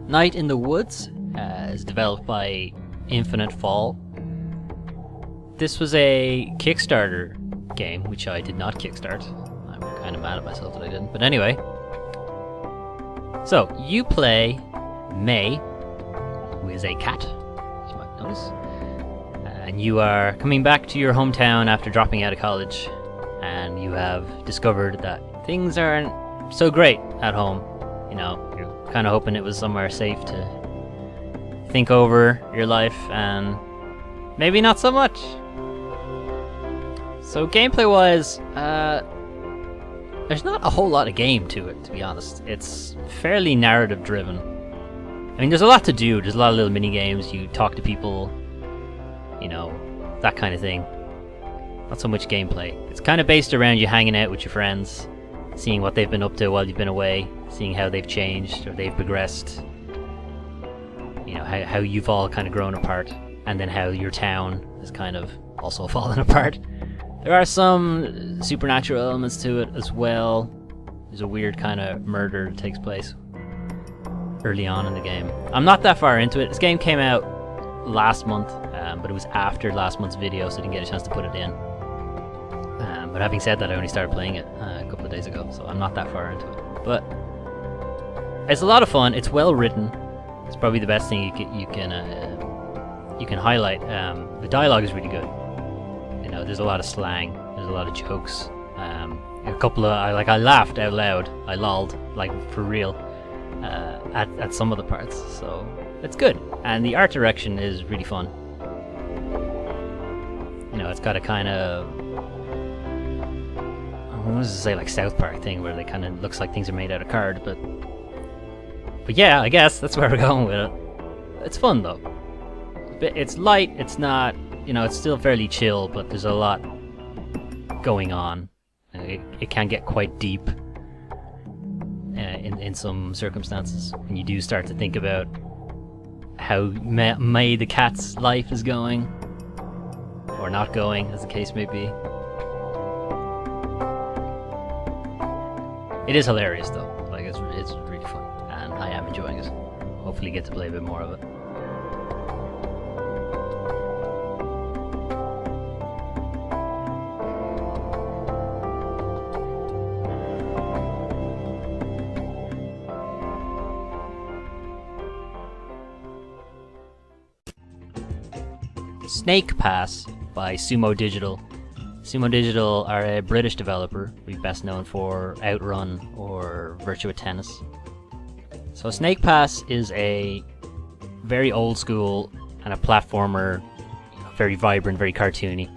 Night in the Woods is developed by Infinite Fall. This was a Kickstarter game, which I did not kickstart. I'm kind of mad at myself that I didn't. But anyway. So, you play May, who is a cat, as you might notice. And you are coming back to your hometown after dropping out of college. And you have discovered that things aren't so great at home. You know, you're kind of hoping it was somewhere safe to think over your life, and maybe not so much. So gameplay-wise, there's not a whole lot of game to it, to be honest. It's fairly narrative-driven. I mean, there's a lot to do. There's a lot of little mini-games. You talk to people, you know, that kind of thing. Not so much gameplay. It's kind of based around you hanging out with your friends, seeing what they've been up to while you've been away, seeing how they've changed or they've progressed. You know, how you've all kind of grown apart, and then how your town has kind of also fallen apart. There are some supernatural elements to it as well. There's a weird kind of murder that takes place early on in the game. I'm not that far into it. This game came out last month, but it was after last month's video, so I didn't get a chance to put it in. But having said that, I only started playing it a couple of days ago, so I'm not that far into it. But it's a lot of fun. It's well written. It's probably the best thing you can highlight. The dialogue is really good. You know, there's a lot of slang. There's a lot of jokes. A couple of I laughed out loud. I lolled, like, for real, at some of the parts. So it's good, and the art direction is really fun. You know, it's got a kind of, I was to say, like South Park thing, where they kind of looks like things are made out of card, but yeah, I guess that's where we're going with it. It's fun though. It's light. It's not, you know, it's still fairly chill, but there's a lot going on. It can get quite deep in some circumstances, and you do start to think about how May the cat's life is going, or not going, as the case may be. It is hilarious though. Like, it's really fun, and I am enjoying it. Hopefully get to play a bit more of it. Snake Pass by Sumo Digital. Sumo Digital are a British developer, we're best known for Outrun or Virtua Tennis. So Snake Pass is a very old school and a platformer, very vibrant, very cartoony.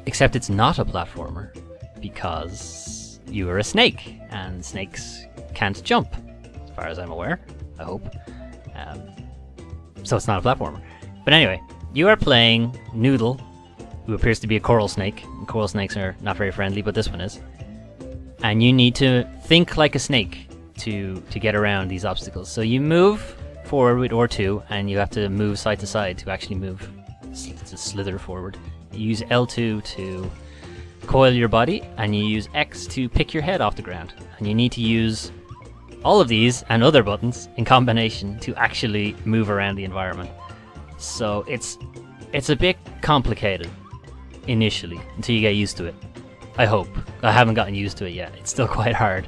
Except it's not a platformer, because you are a snake, and snakes can't jump, as far as I'm aware, I hope. So it's not a platformer. But anyway, you are playing Noodle, who appears to be a coral snake. And coral snakes are not very friendly, but this one is. And you need to think like a snake to get around these obstacles. So you move forward with R2, and you have to move side to side to actually move, to slither forward. You use L2 to coil your body, and you use X to pick your head off the ground. And you need to use all of these and other buttons in combination to actually move around the environment. So it's a bit complicated initially, until you get used to it. I hope. I haven't gotten used to it yet. It's still quite hard.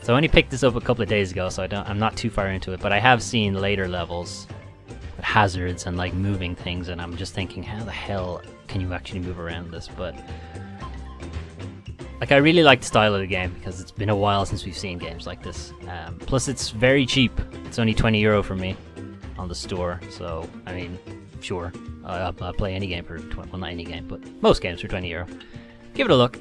So I only picked this up a couple of days ago, so I'm not too far into it, but I have seen later levels with hazards and like moving things, and I'm just thinking, how the hell can you actually move around this? But like, I really like the style of the game, because it's been a while since we've seen games like this. Plus it's very cheap. It's only €20 for me on the store, so I mean, sure, I'll play any game for well, not any game, but most games for €20. Give it a look.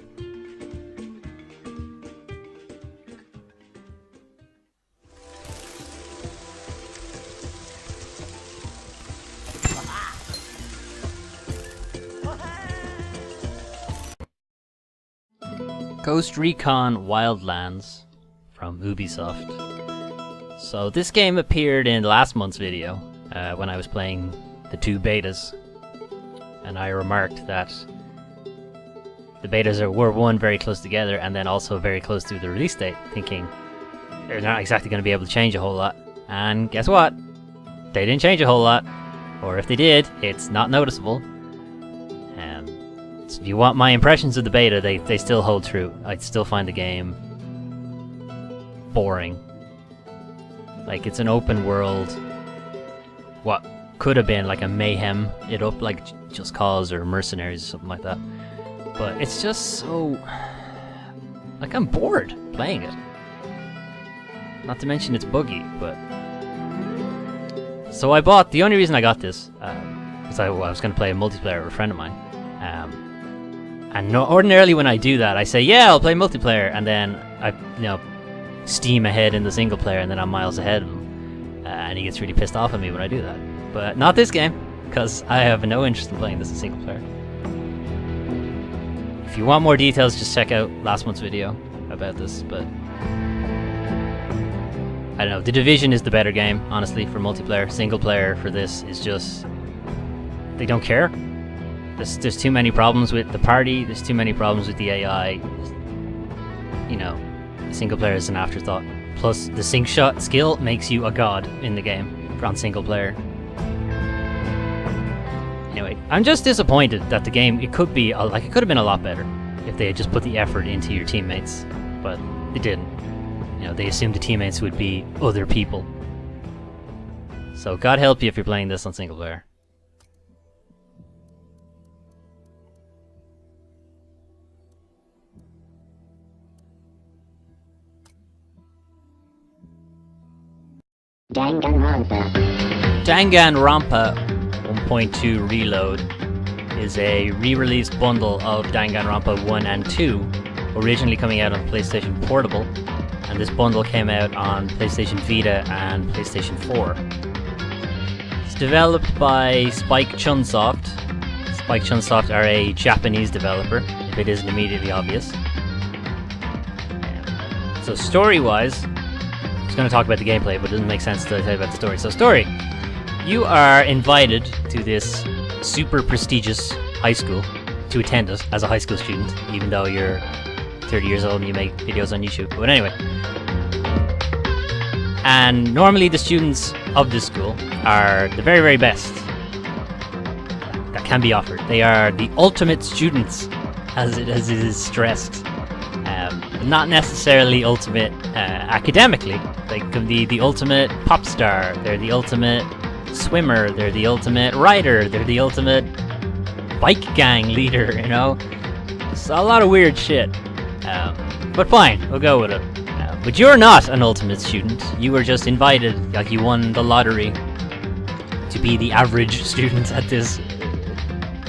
Ghost Recon Wildlands from Ubisoft. So this game appeared in last month's video when I was playing the 2 betas, and I remarked that the betas were one very close together, and then also very close to the release date, thinking, they're not exactly going to be able to change a whole lot. And guess what? They didn't change a whole lot. Or if they did, it's not noticeable. So if you want my impressions of the beta, they still hold true. I'd still find the game boring. Like, it's an open world. What could have been like a mayhem it up like Just Cause or Mercenaries or something like that. But it's just so... like, I'm bored playing it. Not to mention it's buggy, but... So I bought... The only reason I got this was I was going to play a multiplayer with a friend of mine. And ordinarily when I do that, I say, yeah, I'll play multiplayer, and then I, steam ahead in the single player, and then I'm miles ahead of him. And he gets really pissed off at me when I do that. But not this game, because I have no interest in playing this as single player. If you want more details, just check out last month's video about this, but... I don't know, The Division is the better game, honestly, for multiplayer. Single player for this is just... they don't care. There's too many problems with the party, there's too many problems with the AI. Single player is an afterthought. Plus, the sync shot skill makes you a god in the game on single player. Anyway, I'm just disappointed that the game, it could have been a lot better if they had just put the effort into your teammates, but they didn't. They assumed the teammates would be other people. So God help you if you're playing this on single player. Danganronpa 1.2 Reload is a re-released bundle of Danganronpa 1 and 2, originally coming out on PlayStation Portable, and this bundle came out on PlayStation Vita and PlayStation 4. It's developed by Spike Chunsoft. Spike Chunsoft are a Japanese developer, if it isn't immediately obvious. So story-wise, I was going to talk about the gameplay, but it doesn't make sense to tell you about the story. So story, you are invited to this super prestigious high school to attend it as a high school student, even though you're 30 years old and you make videos on YouTube. But anyway. And normally the students of this school are the very, very best that can be offered. They are the ultimate students, as it is stressed. Not necessarily ultimate academically. They could be the ultimate pop star, they're the ultimate swimmer, they're the ultimate rider, they're the ultimate bike gang leader, It's a lot of weird shit. But fine, we'll go with it. But you're not an ultimate student. You were just invited, like you won the lottery to be the average student at this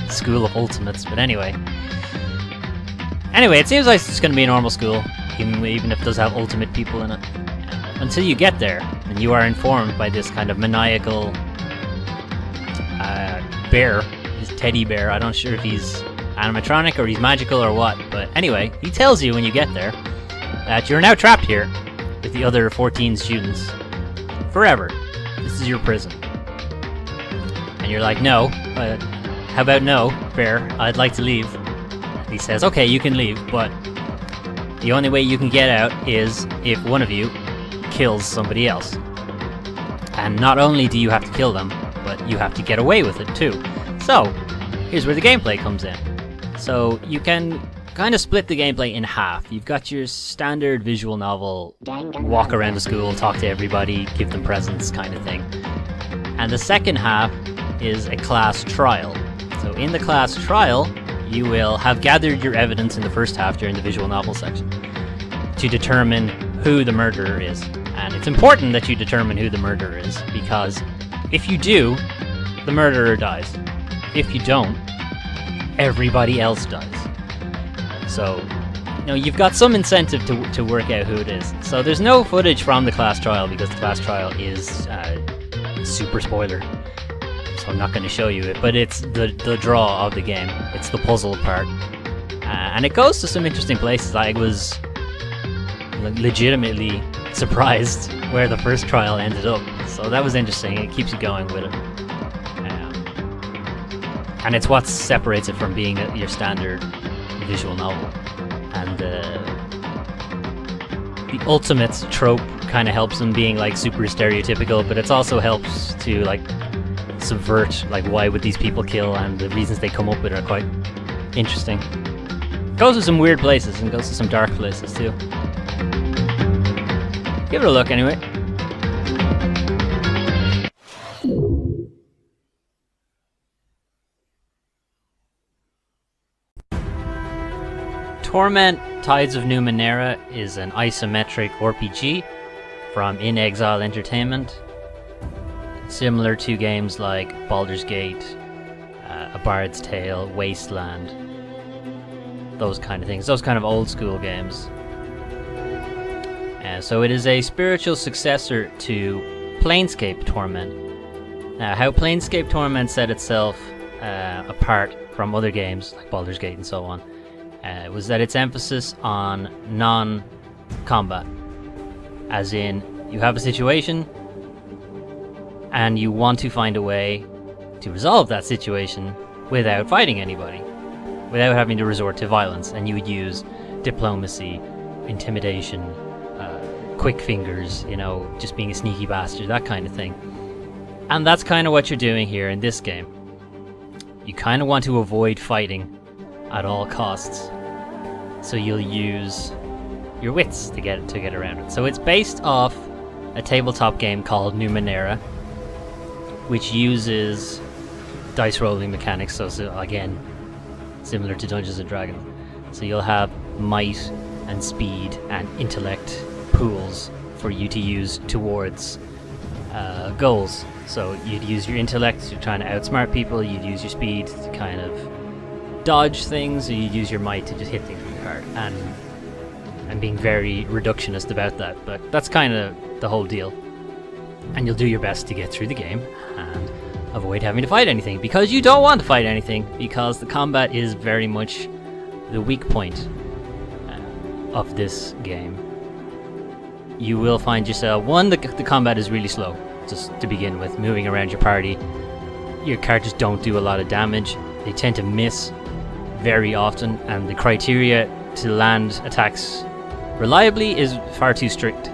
school of ultimates. But anyway, it seems like it's going to be a normal school, even if it does have ultimate people in it. Until you get there, and you are informed by this kind of maniacal bear, this teddy bear. I'm not sure if he's animatronic or he's magical or what, but anyway, he tells you when you get there that you're now trapped here with the other 14 students forever. This is your prison. And you're like, no, how about no, bear, I'd like to leave. He says, okay, you can leave, but the only way you can get out is if one of you kills somebody else. And not only do you have to kill them, but you have to get away with it too. So, here's where the gameplay comes in. So, you can kind of split the gameplay in half. You've got your standard visual novel, walk around the school, talk to everybody, give them presents kind of thing. And the second half is a class trial. So in the class trial, you will have gathered your evidence in the first half during the visual novel section to determine who the murderer is. And it's important that you determine who the murderer is, because if you do, the murderer dies. If you don't, everybody else dies. So, you've got some incentive to work out who it is. So there's no footage from the class trial, because the class trial is super spoiler. So I'm not going to show you it, but it's the draw of the game. It's the puzzle part. And it goes to some interesting places. I was legitimately surprised where the first trial ended up. So that was interesting. It keeps you going with it. And it's what separates it from being your standard visual novel. And the ultimate trope kind of helps them being like super stereotypical, but it also helps to like subvert like why would these people kill, and the reasons they come up with are quite interesting. Goes to some weird places and goes to some dark places too. Give it a look anyway. Torment Tides of Numenera is an isometric RPG from In Exile Entertainment, similar to games like Baldur's Gate, A Bard's Tale, Wasteland, those kind of things, those kind of old school games. So it is a spiritual successor to Planescape Torment. Now, how Planescape Torment set itself apart from other games like Baldur's Gate and so on was that its emphasis on non-combat. As in, you have a situation and you want to find a way to resolve that situation without fighting anybody, without having to resort to violence, and you would use diplomacy, intimidation, quick fingers, you know, just being a sneaky bastard, that kind of thing. And that's kind of what you're doing here in this game. You kind of want to avoid fighting at all costs, so you'll use your wits to get around it. So it's based off a tabletop game called Numenera, which uses dice rolling mechanics, so again, similar to Dungeons and Dragons. So you'll have might and speed and intellect pools for you to use towards goals. So you'd use your intellect to trying to outsmart people, you'd use your speed to kind of dodge things, or you'd use your might to just hit things really hard. And I'm being very reductionist about that, but that's kind of the whole deal. And you'll do your best to get through the game and avoid having to fight anything, because you don't want to fight anything, because the combat is very much the weak point of this game. You will find yourself, one, the combat is really slow, just to begin with, moving around your party. Your characters don't do a lot of damage, they tend to miss very often, and the criteria to land attacks reliably is far too strict.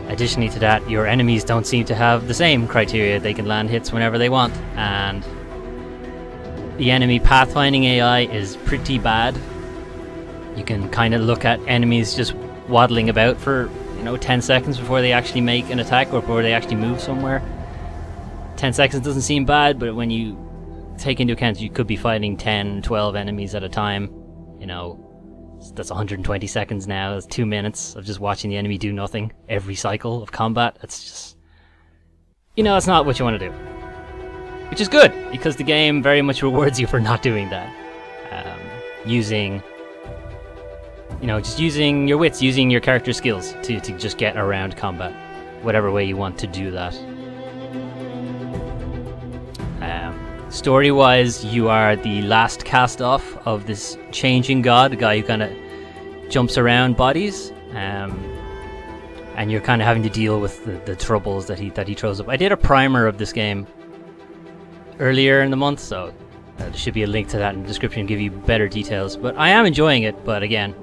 Additionally to that, your enemies don't seem to have the same criteria. They can land hits whenever they want, and the enemy pathfinding AI is pretty bad. You can kind of look at enemies just waddling about for 10 seconds before they actually make an attack or before they actually move somewhere. 10 seconds doesn't seem bad, but when you take into account you could be fighting 10, 12 enemies at a time, that's 120 seconds now. That's 2 minutes of just watching the enemy do nothing every cycle of combat. It's just, that's not what you want to do. Which is good, because the game very much rewards you for not doing that. Just using your wits, using your character skills to just get around combat, whatever way you want to do that. Story-wise, you are the last cast-off of this changing god, a guy who kind of jumps around bodies, and you're kind of having to deal with the troubles that he throws up. I did a primer of this game earlier in the month, so there should be a link to that in the description to give you better details. But I am enjoying it, but again,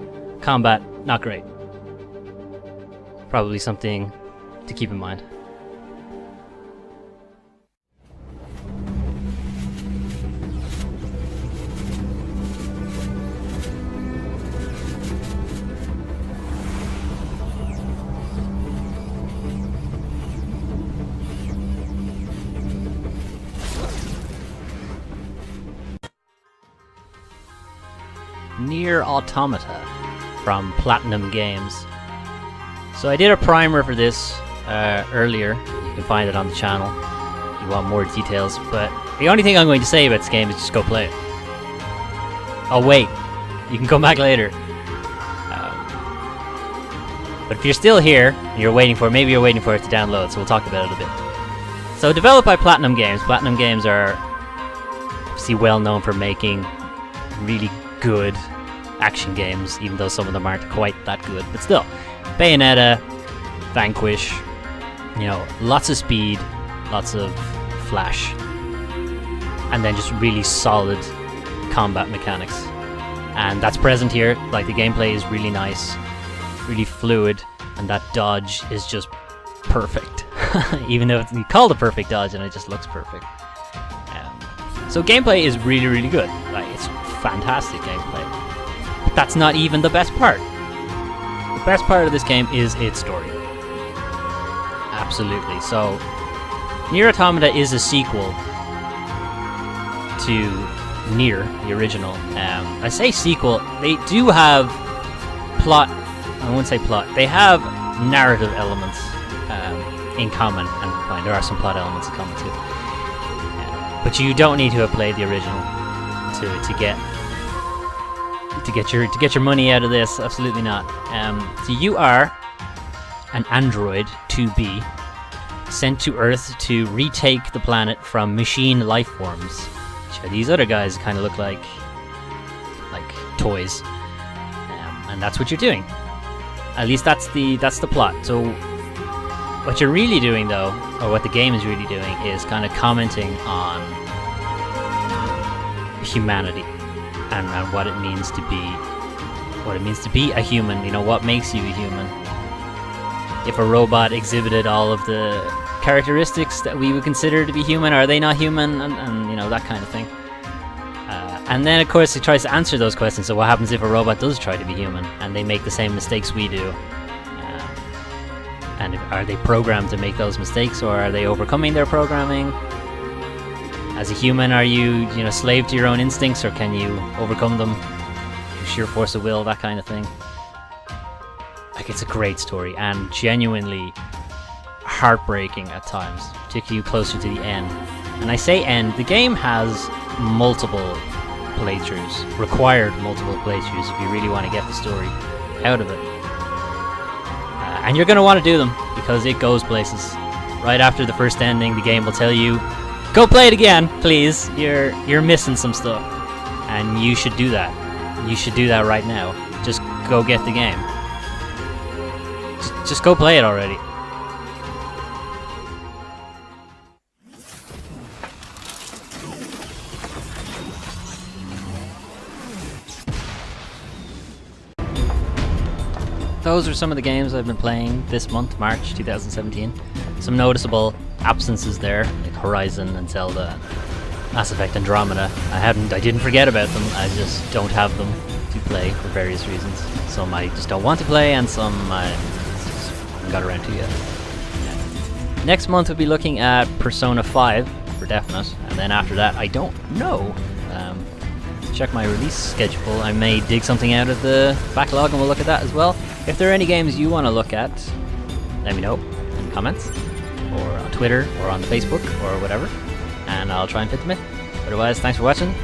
combat, not great. Probably something to keep in mind. Nier Automata from Platinum Games. So I did a primer for this earlier. You can find it on the channel if you want more details, but the only thing I'm going to say about this game is just go play it. Oh wait, you can come back later. But if you're still here and maybe you're waiting for it to download, so we'll talk about it a bit. So developed by Platinum Games. Platinum Games are obviously well known for making really good action games, even though some of them aren't quite that good, but still. Bayonetta, Vanquish, lots of speed, lots of flash, and then just really solid combat mechanics. And that's present here. Like, the gameplay is really nice. really fluid, and that dodge is just perfect. Even though you call it a perfect dodge and it just looks perfect. So gameplay is really, really good. Like, it's fantastic gameplay. But that's not even the best part. The best part of this game is its story. Absolutely. So, Nier Automata is a sequel to Nier, the original. I say sequel, they do have plot, I wouldn't say plot, they have narrative elements in common, and fine, there are some plot elements in common too. But you don't need to have played the original to get your money out of this. Absolutely not. So you are an android 2B sent to Earth to retake the planet from machine life forms. Which these other guys kind of look like toys, and that's what you're doing. At least that's the plot. So what you're really doing, though, or what the game is really doing, is kind of commenting on humanity and what it means to be a human. You know, what makes you a human. If a robot exhibited all of the characteristics that we would consider to be human, are they not human? And you know, that kind of thing. And then, of course, it tries to answer those questions. So what happens if a robot does try to be human and they make the same mistakes we do? And are they programmed to make those mistakes, or are they overcoming their programming? As a human, are you slave to your own instincts, or can you overcome them through sheer force of will, that kind of thing? Like, it's a great story, and genuinely heartbreaking at times, particularly closer to the end. And I say end, the game has multiple playthroughs, required multiple playthroughs if you really want to get the story out of it. And you're going to want to do them, because it goes places. Right after the first ending, the game will tell you, go play it again, please. You're missing some stuff. And you should do that. You should do that right now. Just go get the game. Just go play it already. Those are some of the games I've been playing this month, March 2017. Some noticeable absences there, like Horizon and Zelda, Mass Effect Andromeda. I didn't forget about them, I just don't have them to play for various reasons. Some I just don't want to play, and some I just haven't got around to yet. Next month we'll be looking at Persona 5 for definite, and then after that I don't know. Check my release schedule. I may dig something out of the backlog and we'll look at that as well. If there are any games you want to look at, let me know in the comments, or on Twitter, or on Facebook, or whatever, and I'll try and fit them in. Otherwise, thanks for watching.